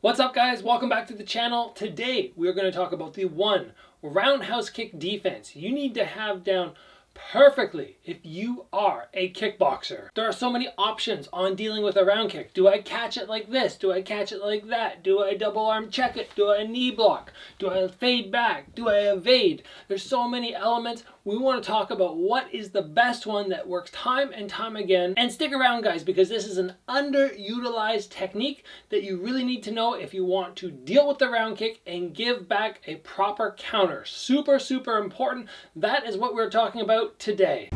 What's up, guys? Welcome back to the channel. Today we're going to talk about the one roundhouse kick defense you need to have down perfectly if you are a kickboxer. There are so many options on dealing with a round kick. Do I catch it like this? Do I catch it like that? Do I double arm check it? Do I knee block? Do I fade back? Do I evade? There's so many elements. We want to talk about what is the best one that works time and time again. And stick around, guys, because this is an underutilized technique that you really need to know if you want to deal with the round kick and give back a proper counter. Super, super important. That is what we're talking about today.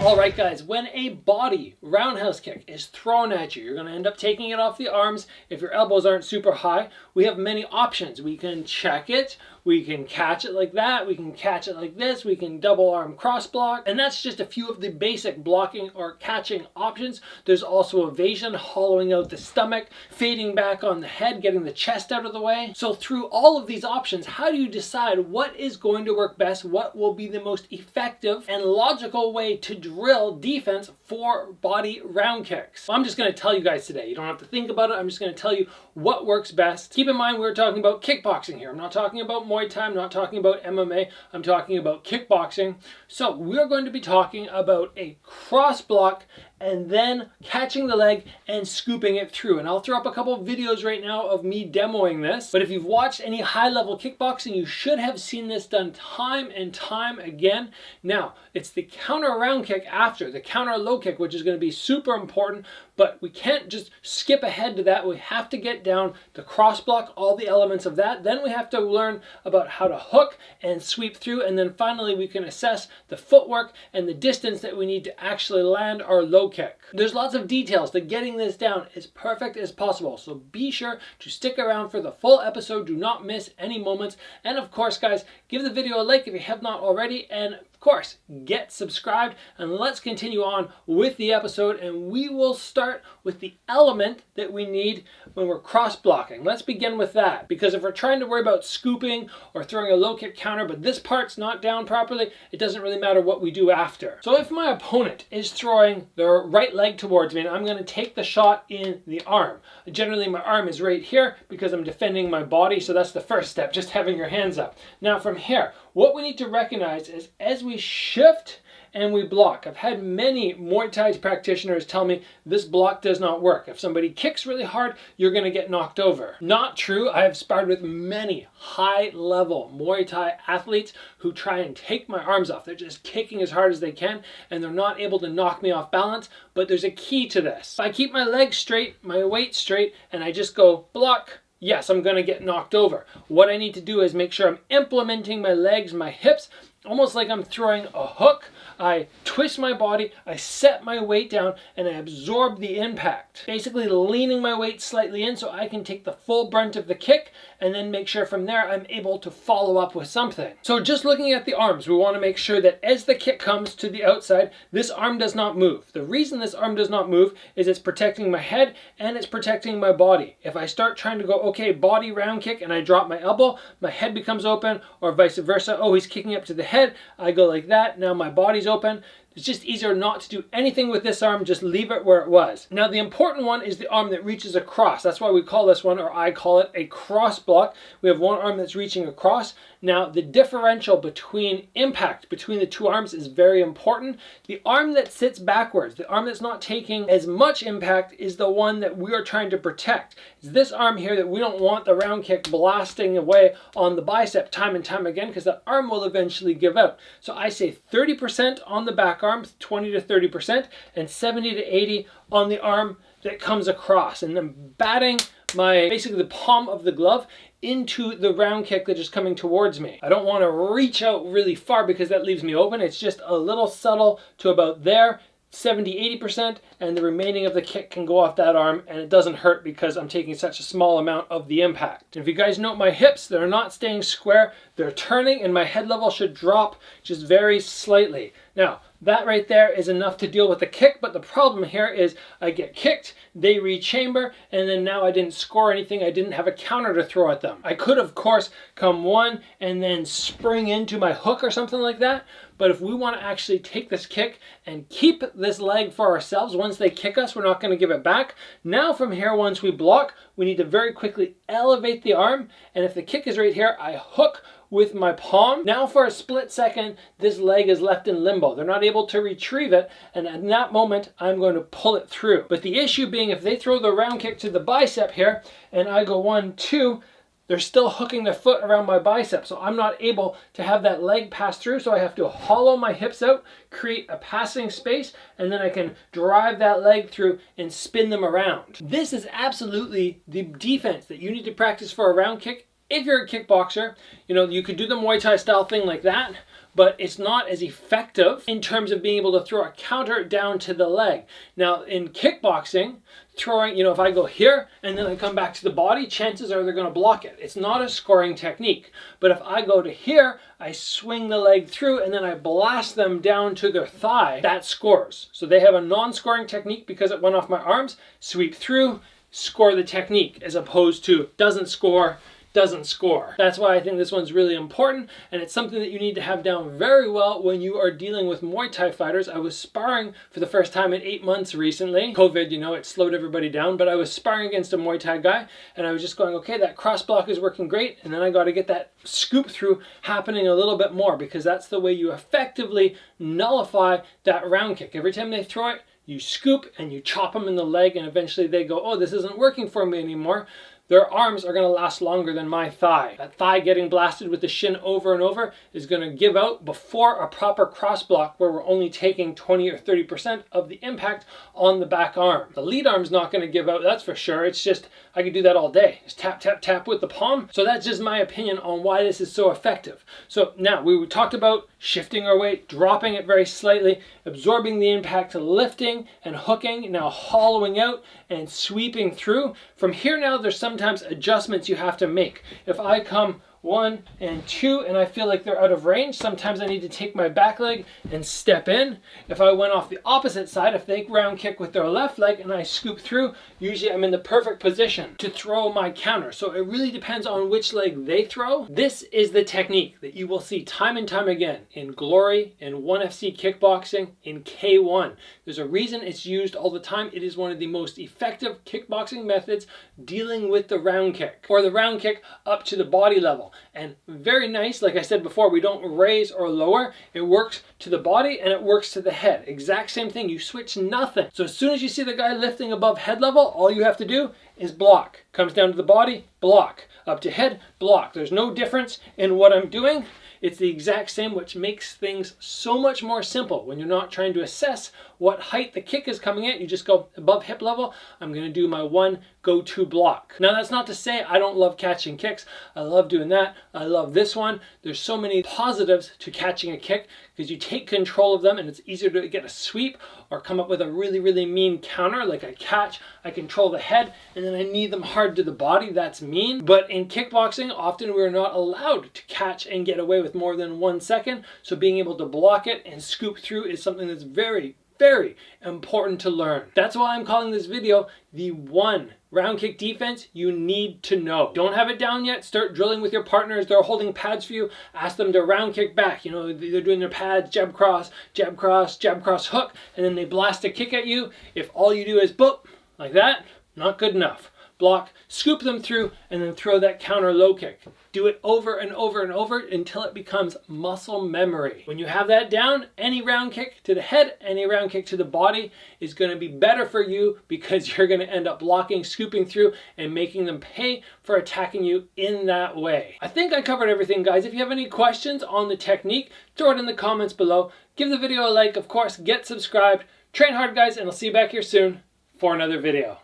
Alright, guys, when a body roundhouse kick is thrown at you, you're going to end up taking it off the arms. If your elbows aren't super high, we have many options. We can check it, we can catch it like that, we can catch it like this, we can double arm cross block, and that's just a few of the basic blocking or catching options. There's also evasion, hollowing out the stomach, fading back on the head, getting the chest out of the way. So through all of these options, how do you decide what is going to work best, what will be the most effective and logical way to drill defense for body round kicks? Well, I'm just going to tell you guys today. You don't have to think about it. I'm just going to tell you what works best. Keep in mind, we're talking about kickboxing here. I'm not talking about Muay Thai. I'm not talking about MMA. I'm talking about kickboxing. So we're going to be talking about a cross block and then catching the leg and scooping it through. And I'll throw up a couple of videos right now of me demoing this. But if you've watched any high-level kickboxing, you should have seen this done time and time again. Now, it's the counter round kick after, the counter low kick, which is going to be super important. But we can't just skip ahead to that. We have to get down the cross block, all the elements of that. Then we have to learn about how to hook and sweep through. And then finally, we can assess the footwork and the distance that we need to actually land our low kick. There's lots of details to getting this down as perfect as possible. So be sure to stick around for the full episode. Do not miss any moments. And of course, guys, give the video a like if you have not already. And of course, get subscribed, and let's continue on with the episode, and we will start with the element that we need when we're cross blocking. Let's begin with that, because if we're trying to worry about scooping or throwing a low kick counter, but this part's not down properly, it doesn't really matter what we do after. So if my opponent is throwing their right leg towards me, and I'm going to take the shot in the arm. Generally, my arm is right here because I'm defending my body, so that's the first step, just having your hands up. Now from here, what we need to recognize is as we shift and we block. I've had many Muay Thai practitioners tell me this block does not work. If somebody kicks really hard, you're going to get knocked over. Not true. I have sparred with many high-level Muay Thai athletes who try and take my arms off. They're just kicking as hard as they can, and they're not able to knock me off balance. But there's a key to this. If I keep my legs straight, my weight straight, and I just go block, yes, I'm going to get knocked over. What I need to do is make sure I'm implementing my legs, my hips, almost like I'm throwing a hook. I twist my body, I set my weight down, and I absorb the impact. Basically leaning my weight slightly in so I can take the full brunt of the kick, and then make sure from there I'm able to follow up with something. So just looking at the arms, we want to make sure that as the kick comes to the outside, this arm does not move. The reason this arm does not move is it's protecting my head and it's protecting my body. If I start trying to go, okay, body round kick, and I drop my elbow, my head becomes open, or vice versa. Oh, he's kicking up to the head. I go like that. Now my body's open. It's just easier not to do anything with this arm, just leave it where it was. Now the important one is the arm that reaches across. That's why we call this one, or I call it, a cross block. We have one arm that's reaching across. Now the differential between impact between the two arms is very important. The arm that sits backwards, the arm that's not taking as much impact, is the one that we are trying to protect. It's this arm here that we don't want the round kick blasting away on the bicep time and time again, because that arm will eventually give out. So I say 30% on the back arm, 20 to 30%, and 70 to 80 on the arm that comes across, and then batting basically the palm of the glove into the round kick that is coming towards me. I don't want to reach out really far because that leaves me open. It's just a little subtle to about there. 70-80%, and the remaining of the kick can go off that arm, and it doesn't hurt because I'm taking such a small amount of the impact. If you guys note my hips, they're not staying square, they're turning, and my head level should drop just very slightly. Now, that right there is enough to deal with the kick, but the problem here is I get kicked, they rechamber, and then now I didn't score anything. I didn't have a counter to throw at them. I could, of course, come one and then spring into my hook or something like that, but if we want to actually take this kick and keep this leg for ourselves, once they kick us, we're not going to give it back. Now from here, once we block, we need to very quickly elevate the arm, and if the kick is right here, I hook with my palm. Now for a split second, this leg is left in limbo. They're not able to retrieve it, and in that moment, I'm going to pull it through. But the issue being, if they throw the round kick to the bicep here, and I go 1, 2, they're still hooking their foot around my bicep, so I'm not able to have that leg pass through, so I have to hollow my hips out, create a passing space, and then I can drive that leg through and spin them around. This is absolutely the defense that you need to practice for a round kick. If you're a kickboxer, you know, you could do the Muay Thai style thing like that, but it's not as effective in terms of being able to throw a counter down to the leg. Now, in kickboxing, throwing, you know, if I go here and then I come back to the body, chances are they're going to block it. It's not a scoring technique. But if I go to here, I swing the leg through and then I blast them down to their thigh, that scores. So they have a non-scoring technique because it went off my arms, sweep through, score the technique, as opposed to doesn't score, doesn't score. That's why I think this one's really important, and it's something that you need to have down very well when you are dealing with Muay Thai fighters. I was sparring for the first time in 8 months recently. COVID, you know, it slowed everybody down, but I was sparring against a Muay Thai guy, and I was just going, okay, that cross block is working great, and then I got to get that scoop through happening a little bit more, because that's the way you effectively nullify that round kick. Every time they throw it, you scoop and you chop them in the leg, and eventually they go, oh, this isn't working for me anymore. Their arms are going to last longer than my thigh. That thigh getting blasted with the shin over and over is going to give out before a proper cross block where we're only taking 20 or 30% of the impact on the back arm. The lead arm's not going to give out, that's for sure. It's just, I could do that all day. Just tap, tap, tap with the palm. So that's just my opinion on why this is so effective. So now we talked about shifting our weight, dropping it very slightly, absorbing the impact, lifting and hooking, now hollowing out and sweeping through. From here now, there's sometimes adjustments you have to make. If I come 1 and 2 and I feel like they're out of range, sometimes I need to take my back leg and step in. If I went off the opposite side, if they round kick with their left leg and I scoop through, usually I'm in the perfect position to throw my counter. So it really depends on which leg they throw. This is the technique that you will see time and time again in Glory, in 1FC kickboxing, in K1. There's a reason it's used all the time. It is one of the most effective kickboxing methods dealing with the round kick, or the round kick up to the body level. And very nice, like I said before, we don't raise or lower. It works to the body and it works to the head. Exact same thing, you switch nothing. So as soon as you see the guy lifting above head level, all you have to do is block. Comes down to the body, block. Up to head, block. There's no difference in what I'm doing. It's the exact same, which makes things so much more simple. When you're not trying to assess what height the kick is coming at, you just go above hip level. I'm going to do my 1 go-to block. Now that's not to say I don't love catching kicks. I love doing that. I love this one. There's so many positives to catching a kick because you take control of them and it's easier to get a sweep or come up with a really, really mean counter. Like I catch, I control the head, and then I knee them hard to the body. That's mean. But in kickboxing, often we're not allowed to catch and get away with more than 1 second. So being able to block it and scoop through is something that's very, very important to learn. That's why I'm calling this video the 1 round kick defense you need to know. Don't have it down yet? Start drilling with your partners. They're holding pads for you. Ask them to round kick back. You know, they're doing their pads, jab cross, jab cross, jab cross hook, and then they blast a kick at you. If all you do is boop, like that, not good enough. Block, scoop them through, and then throw that counter low kick. Do it over and over and over until it becomes muscle memory. When you have that down, any round kick to the head, any round kick to the body is going to be better for you because you're going to end up blocking, scooping through, and making them pay for attacking you in that way. I think I covered everything, guys. If you have any questions on the technique, throw it in the comments below. Give the video a like, of course, get subscribed. Train hard, guys, and I'll see you back here soon for another video.